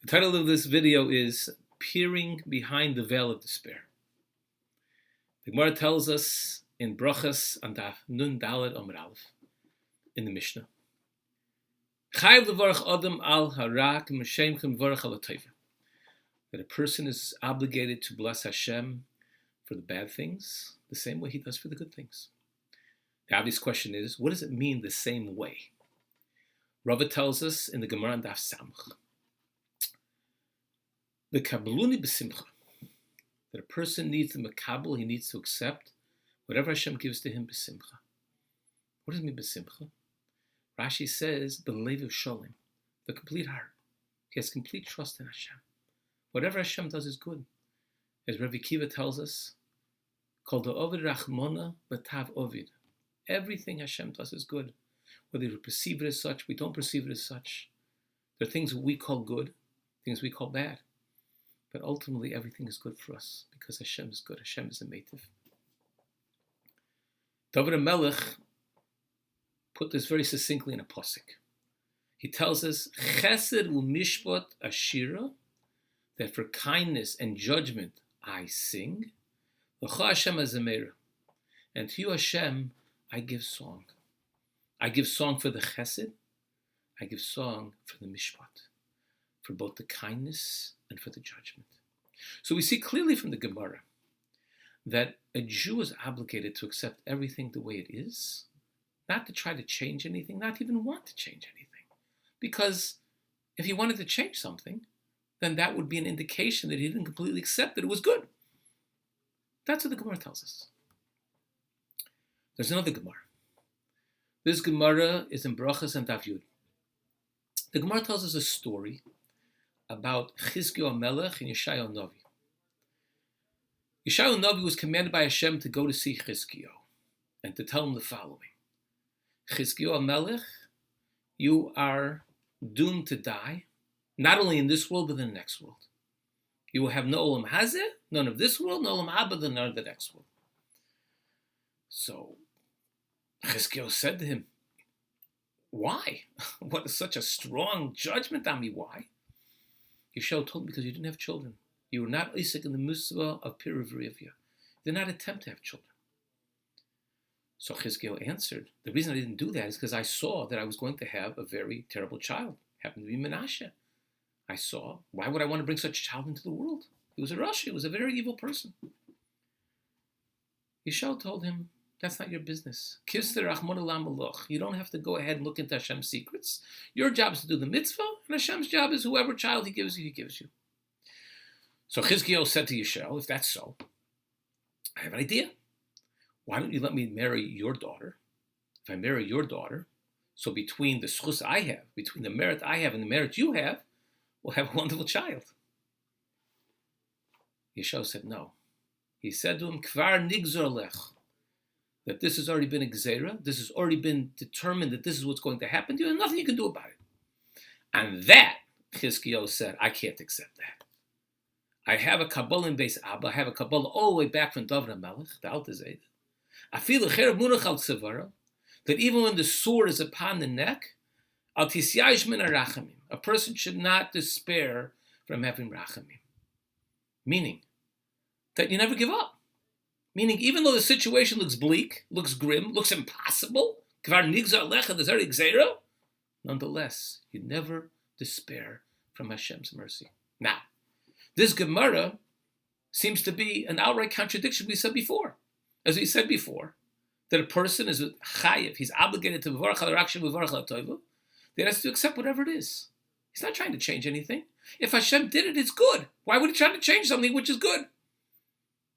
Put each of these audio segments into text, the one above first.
The title of this video is Peering Behind the Veil of Despair. The Gemara tells us in Parshas and Daf Nun Daled Amud Aleph in the Mishnah, Chayav levarach Adam al harak m'shem levarach al hatova, that a person is obligated to bless Hashem for the bad things the same way he does for the good things. The obvious question is, what does it mean the same way? Rava tells us in the Gemara and Daf Samach, the kabluni b'simcha, that a person needs the makabel, he needs to accept whatever Hashem gives to him b'simcha. What does it mean b'simcha? Rashi says, b'leiv of shalom, the complete heart. He has complete trust in Hashem. Whatever Hashem does is good. As Rabbi Kiva tells us, kol da'ovid rachmona b'tav ovid. Everything Hashem does is good. Whether we perceive it as such, we don't perceive it as such. There are things we call good, things we call bad. But ultimately, everything is good for us because Hashem is good. Hashem is a meitiv. David HaMelech put this very succinctly in a pasuk. He tells us, Chesed u'mishpat ashira, that for kindness and judgment I sing. L'cha Hashem azamera, and to you Hashem I give song. I give song for the Chesed. I give song for the mishpat, for both the kindness and for the judgment. So we see clearly from the Gemara that a Jew is obligated to accept everything the way it is, not to try to change anything, not even want to change anything. Because if he wanted to change something, then that would be an indication that he didn't completely accept that it was good. That's what the Gemara tells us. There's another Gemara. This Gemara is in Parshas and Daf Yud. The Gemara tells us a story about Chizkiyahu HaMelech and Yeshayahu Navi. Yeshayahu Navi was commanded by Hashem to go to see Chizkiyahu and to tell him the following. Chizkiyahu HaMelech, you are doomed to die, not only in this world, but in the next world. You will have no Olam Hazeh, none of this world, no Olam Haba, none of the next world. So Chizkiyahu said to him, why? What is such a strong judgment on me? Why? Yeshua told him, because you didn't have children. You were not Isaac in the mitzvah of Pirivriavia. You did not attempt to have children. So Chizkiyahu answered, the reason I didn't do that is because I saw that I was going to have a very terrible child. It happened to be Menashe. I saw, why would I want to bring such a child into the world? He was a Rashi, he was a very evil person. Yeshua told him, that's not your business. You don't have to go ahead and look into Hashem's secrets. Your job is to do the mitzvah, and Hashem's job is whoever child he gives you, he gives you. So Chizkiyahu said to Yeshua, if that's so, I have an idea. Why don't you let me marry your daughter? If I marry your daughter, so between the schus I have, between the merit I have and the merit you have, we'll have a wonderful child. Yeshua said no. He said to him, Kvar nigzor lech, that this has already been a gzeira, this has already been determined that this is what's going to happen to you, and nothing you can do about it. And that, Chizkiyahu said, I can't accept that. I have a Kabbalah in Beis Abba, I have a Kabbalah all the way back from David HaMelech, the Alter Zayed. I feel that even when the sword is upon the neck, al tisyayish min harachamim, a person should not despair from having rachamim. Meaning that you never give up. Meaning, even though the situation looks bleak, looks grim, looks impossible, kvar nigzar lecha, there's already gzeira, nonetheless, you never despair from Hashem's mercy. Now, this Gemara seems to be an outright contradiction we said before. As we said before, that a person is chayiv, he's obligated to v'varach al harakshin v'varach al hatova, that he has to accept whatever it is. He's not trying to change anything. If Hashem did it, it's good. Why would he try to change something which is good?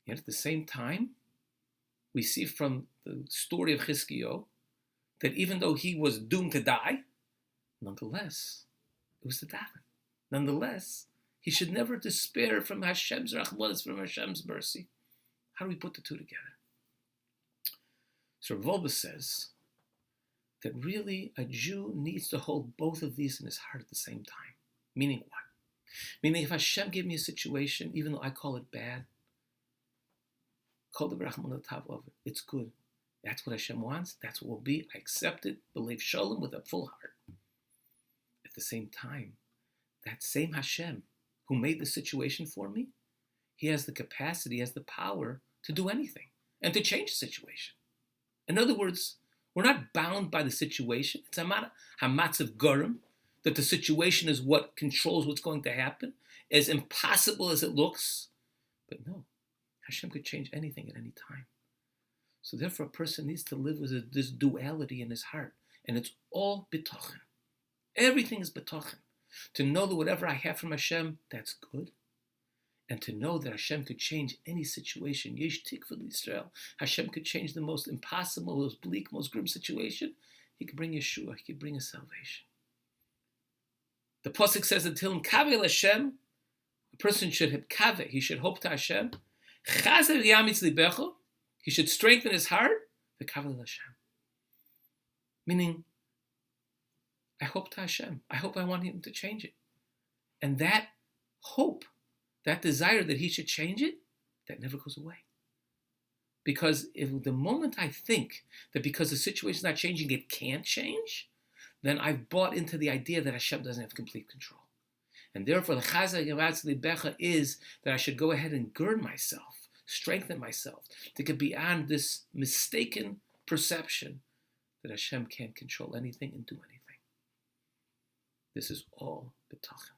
Yet at the same time, we see from the story of Chizkiyahu that even though he was doomed to die, nonetheless, it was the daven. Nonetheless, he should never despair from Hashem's rachmanis, from Hashem's mercy. How do we put the two together? So Rav says that really a Jew needs to hold both of these in his heart at the same time. Meaning what? Meaning if Hashem gave me a situation, even though I call it bad, it's good. That's what Hashem wants. That's what will be. I accept it. Believe shalom with a full heart. At the same time, that same Hashem who made the situation for me, he has the capacity, he has the power to do anything and to change the situation. In other words, we're not bound by the situation. It's hamatzav gorim, that the situation is what controls what's going to happen, as impossible as it looks. But no, Hashem could change anything at any time. So therefore, a person needs to live with this duality in his heart. And it's all bitachon. Everything is bitachon. To know that whatever I have from Hashem, that's good. And to know that Hashem could change any situation. Yesh tikva l'Yisrael. Hashem could change the most impossible, most bleak, most grim situation. He could bring yeshua. He could bring a salvation. The pasuk says until him kaveh Hashem, a person should have kaveh. He should hope to Hashem. Chazer yamitz libecho. He should strengthen his heart. The kaveh Hashem. Meaning, I hope to Hashem. I hope I want him to change it. And that hope, that desire that he should change it, that never goes away. Because if the moment I think that because the situation is not changing, it can't change, then I've bought into the idea that Hashem doesn't have complete control. And therefore, the chazak yavatz libecha is that I should go ahead and gird myself, strengthen myself, to get beyond this mistaken perception that Hashem can't control anything and do anything. This is all bitachon.